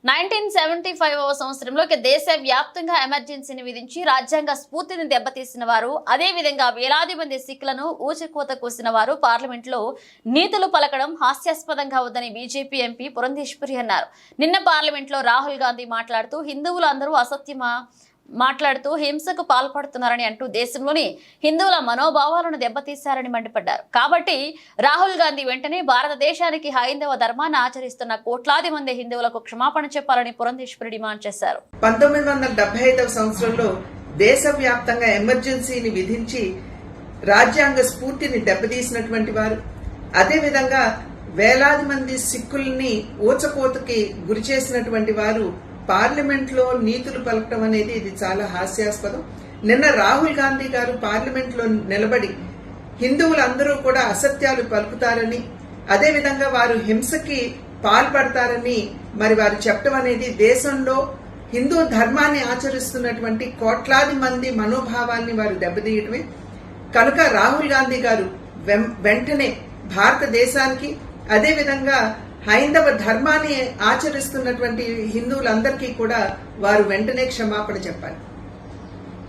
1975వ సంవత్సరంలో దేశ వ్యాప్తంగా ఎమర్జెన్సీని విధించి రాజ్యాంగ స్ఫూర్తిని దెబ్బతీసిన వారు, అదేవిధంగా వేలాది మంది సిక్కులను ఊచకోత కోసిన వారు పార్లమెంట్లో నీతులు పలకడం హాస్యాస్పదంగా ఉందని బీజేపీ ఎంపీ పురంధేశ్వరి అన్నారు. నిన్న పార్లమెంట్లో రాహుల్ గాంధీ మాట్లాడుతూ హిందువులు అందరూ మాట్లాడుతూ హింసకు పాల్పడుతున్నారని అంటూ దేశంలోని హిందువుల మనోభావాలను దెబ్బతీశారని మండిపడ్డారు. కాబట్టి రాహుల్ గాంధీ వెంటనే భారతదేశానికి హైందవ ధర్మాన్ని ఆచరిస్తున్న కోట్లాది మంది హిందువులకు క్షమాపణ చెప్పాలని పురంధేశ్వరి డిమాండ్ చేశారు. 1975వ సంవత్సరంలో దేశవ్యాప్తంగా ఎమర్జెన్సీని విధించి రాజ్యాంగ స్ఫూర్తిని దెబ్బతీసినటువంటి వారు, అదేవిధంగా వేలాది మంది సిక్కుల్ని ఊచకోతకి గురి చేసినటువంటి వారు పార్లమెంట్ లో నీతులు పలకటం అనేది ఇది చాలా హాస్యాస్పదం. నిన్న రాహుల్ గాంధీ గారు పార్లమెంట్ లో నిలబడి హిందువులందరూ కూడా అసత్యాలు పలుకుతారని, అదేవిధంగా వారు హింసకి పాల్పడతారని మరి వారు చెప్పడం అనేది దేశంలో హిందూ ధర్మాన్ని ఆచరిస్తున్నటువంటి కోట్లాది మంది మనోభావాల్ని వారు దెబ్బతీయటమే. కనుక రాహుల్ గాంధీ గారు వెంటనే భారతదేశానికి, అదేవిధంగా హైందవ ధర్మాన్ని ఆచరిస్తున్నటువంటి హిందువులందరికీ కూడా వారు వెంటనే క్షమాపణ చెప్పాలి.